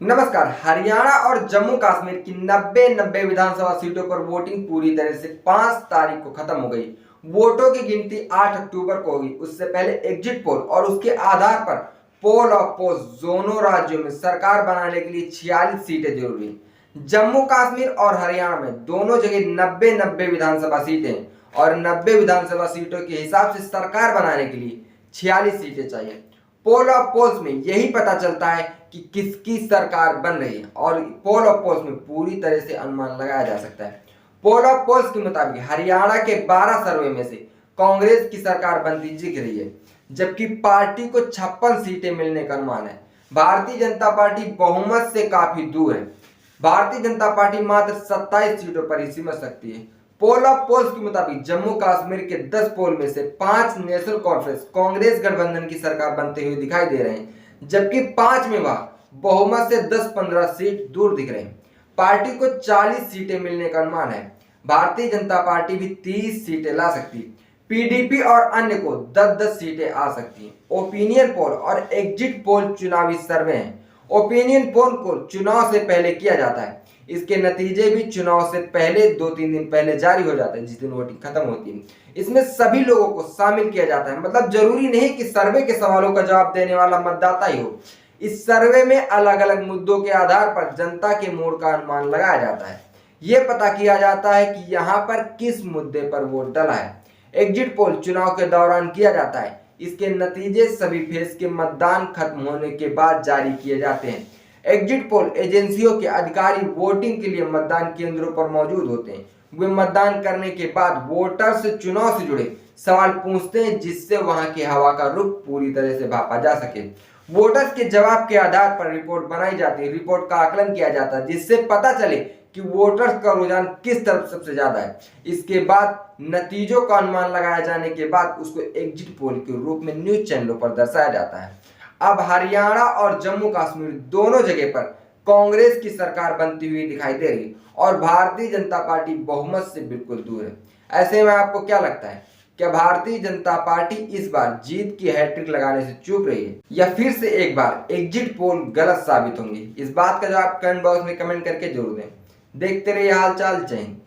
नमस्कार। हरियाणा और जम्मू कश्मीर की 90 विधानसभा सीटों पर वोटिंग पूरी तरह से 5 तारीख को खत्म हो गई। वोटों की गिनती 8 अक्टूबर को होगी। उससे पहले एग्जिट पोल और उसके आधार पर पोल और पोस्ट दोनों राज्यों में सरकार बनाने के लिए 46 सीटें जरूरी हैं। जम्मू कश्मीर और हरियाणा में दोनों जगह 90 विधानसभा सीटें और 90 विधानसभा सीटों के हिसाब से सरकार बनाने के लिए 46 सीटें चाहिए। पोल ऑफ पोल्स में यही पता चलता है कि किसकी सरकार बन रही है और पोल ऑफ पोल्स में पूरी तरह से अनुमान लगाया जा सकता है। पोल ऑफ पोल्स के मुताबिक हरियाणा के 12 सर्वे में से कांग्रेस की सरकार बनती दिख रही है, जबकि पार्टी को 56 सीटें मिलने का अनुमान है। भारतीय जनता पार्टी बहुमत से काफी दूर है। भारतीय जनता पार्टी मात्र 27 सीटों पर ही सिमट सकती है। पोल ऑफ पोल्स के मुताबिक जम्मू कश्मीर के 10 पोल में से 5 नेशनल कॉन्फ्रेंस कांग्रेस गठबंधन की सरकार बनते हुए दिखाई दे रहे हैं, जबकि 5 में वह बहुमत से 10-15 सीट दूर दिख रहे हैं। पार्टी को 40 सीटें मिलने का अनुमान है। भारतीय जनता पार्टी भी 30 सीटें ला सकती है। पीडीपी और अन्य को 10-10 सीटें आ सकती हैं। ओपिनियन पोल और एग्जिट पोल चुनावी सर्वे हैं। ओपिनियन पोल को चुनाव से पहले किया जाता है। इसके नतीजे भी चुनाव से पहले 2-3 दिन पहले जारी हो जाते हैं, जिस दिन वोटिंग खत्म होती है। इसमें सभी लोगों को शामिल किया जाता है। मतलब जरूरी नहीं कि सर्वे के सवालों का जवाब देने वाला मतदाता ही हो। इस सर्वे में अलग अलग मुद्दों के आधार पर जनता के मूड का अनुमान लगाया जाता है। यह पता किया जाता है कि यहाँ पर किस मुद्दे पर वोट डला है। एग्जिट पोल चुनाव के दौरान किया जाता है। इसके नतीजे सभी फेज के मतदान खत्म होने के बाद जारी किए जाते हैं। एग्जिट पोल एजेंसियों के अधिकारी वोटिंग के लिए मतदान केंद्रों पर मौजूद होते हैं। वे मतदान करने के बाद वोटर से चुनाव से जुड़े सवाल पूछते हैं, जिससे वहां की हवा का रुख पूरी तरह से भापा जा सके। वोटर्स के जवाब के आधार पर रिपोर्ट बनाई जाती है। रिपोर्ट का आकलन किया जाता है, जिससे पता चले कि वोटर्स का रुझान किस तरफ सबसे ज्यादा है। इसके बाद नतीजों का अनुमान लगाए जाने के बाद उसको एग्जिट पोल के रूप में न्यूज चैनलों पर दर्शाया जाता है। अब हरियाणा और जम्मू कश्मीर दोनों जगह पर कांग्रेस की सरकार बनती हुई दिखाई दे रही और भारतीय जनता पार्टी बहुमत से बिल्कुल दूर है। ऐसे में आपको क्या लगता है, क्या भारतीय जनता पार्टी इस बार जीत की हैट्रिक लगाने से चूक रही है या फिर से एक बार एग्जिट पोल गलत साबित होंगे? इस बात का जवाब कमेंट बॉक्स में कमेंट करके जरूर दें। देखते रहिए हालचाल। जय हिंद।